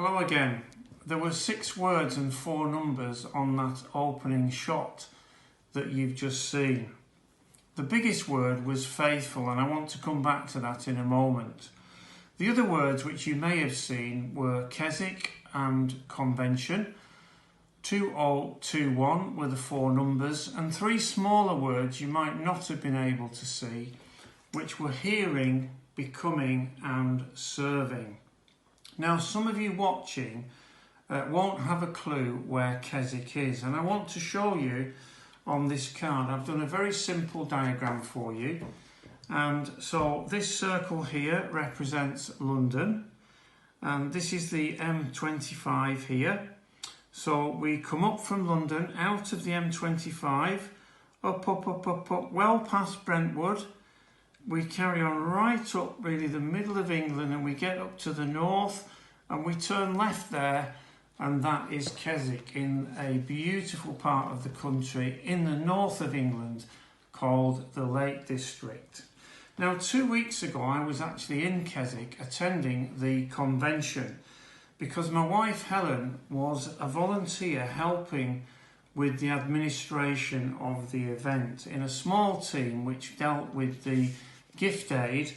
Hello again. There were 6 words and 4 numbers on that opening shot that you've just seen. The biggest word was faithful, and I want to come back to that in a moment. The other words which you may have seen were Keswick and convention. 2021 were the 4 numbers, and 3 smaller words you might not have been able to see, which were hearing, becoming and serving. Now, some of you watching won't have a clue where Keswick is, and I want to show you on this card. I've done a very simple diagram for you, and so this circle here represents London, and this is the M25 here. So we come up from London, out of the M25, up, well past Brentwood. We carry on right up really the middle of England, and we get up to the north and we turn left there, and that is Keswick, in a beautiful part of the country in the north of England called the Lake District. Now, 2 weeks ago I was actually in Keswick attending the convention because my wife Helen was a volunteer helping with the administration of the event in a small team which dealt with the gift aid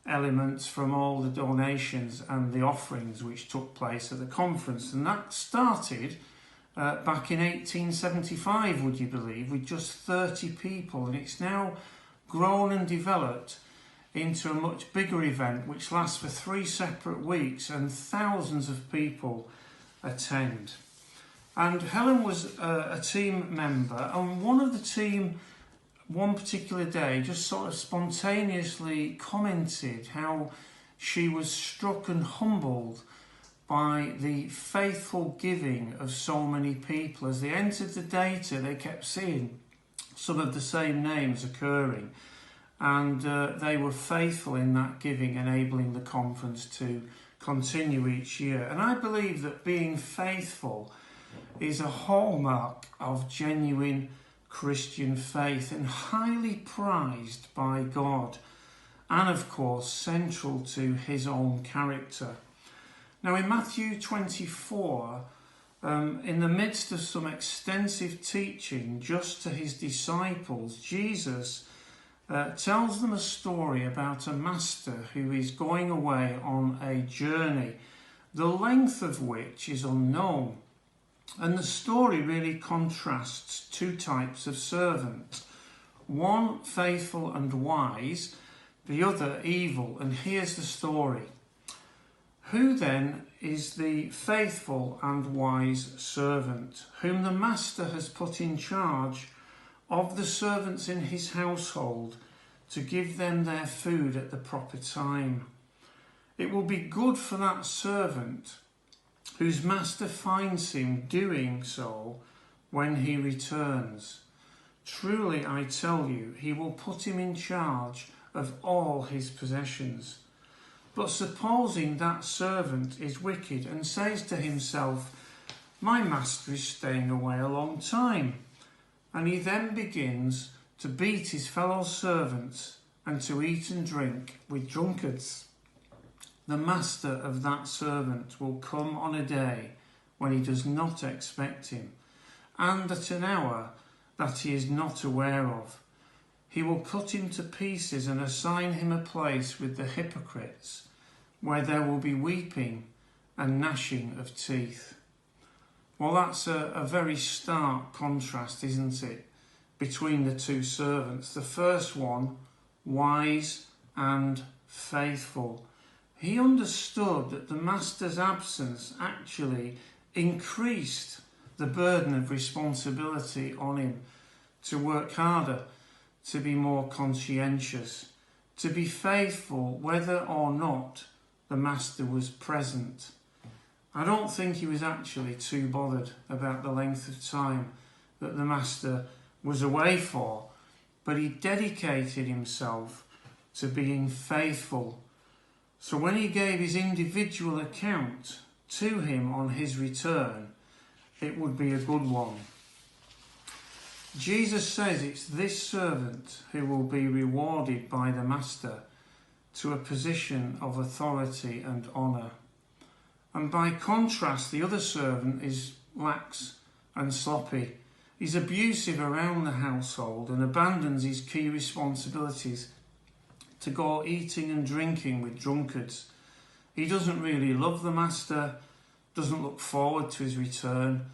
elements from all the donations and the offerings which took place at the conference. And that started back in 1875, would you believe, with just 30 people, and it's now grown and developed into a much bigger event which lasts for 3 separate weeks, and thousands of people attend. And Helen was a team member, and one of the team one particular day just sort of spontaneously commented how she was struck and humbled by the faithful giving of so many people. As they entered the data, they kept seeing some of the same names occurring, and they were faithful in that giving, enabling the conference to continue each year. And I believe that being faithful is a hallmark of genuine Christian faith, and highly prized by God, and of course central to his own character. Now, in Matthew 24, in the midst of some extensive teaching just to his disciples, Jesus tells them a story about a master who is going away on a journey, the length of which is unknown. And the story really contrasts 2 types of servants. One faithful and wise, the other evil. And here's the story. Who then is the faithful and wise servant, whom the master has put in charge of the servants in his household to give them their food at the proper time? It will be good for that servant whose master finds him doing so when he returns. Truly, I tell you, he will put him in charge of all his possessions. But supposing that servant is wicked and says to himself, my master is staying away a long time, and he then begins to beat his fellow servants and to eat and drink with drunkards, the master of that servant will come on a day when he does not expect him, and at an hour that he is not aware of. He will cut him to pieces and assign him a place with the hypocrites, where there will be weeping and gnashing of teeth. Well, that's a very stark contrast, isn't it, between the 2 servants. The first one, wise and faithful. He understood that the master's absence actually increased the burden of responsibility on him to work harder, to be more conscientious, to be faithful whether or not the master was present. I don't think he was actually too bothered about the length of time that the master was away for, but he dedicated himself to being faithful. So when he gave his individual account to him on his return, it would be a good one. Jesus says it's this servant who will be rewarded by the master to a position of authority and honour. And by contrast, the other servant is lax and sloppy. He's abusive around the household and abandons his key responsibilities to go eating and drinking with drunkards. He doesn't really love the master, doesn't look forward to his return,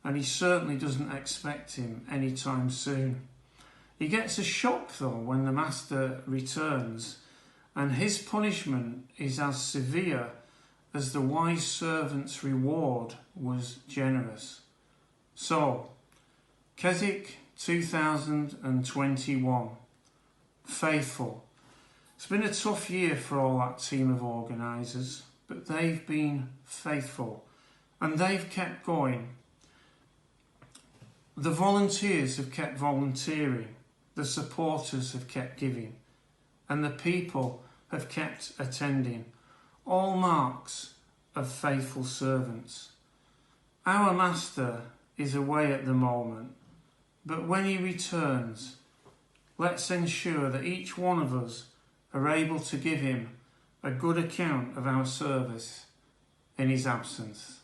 and he certainly doesn't expect him anytime soon. He gets a shock though when the master returns, and his punishment is as severe as the wise servant's reward was generous. So, Keswick 2021, faithful. It's been a tough year for all that team of organisers, but they've been faithful and they've kept going. The volunteers have kept volunteering, the supporters have kept giving, and the people have kept attending. All marks of faithful servants. Our Master is away at the moment, but when he returns, let's ensure that each one of us are able to give him a good account of our service in his absence.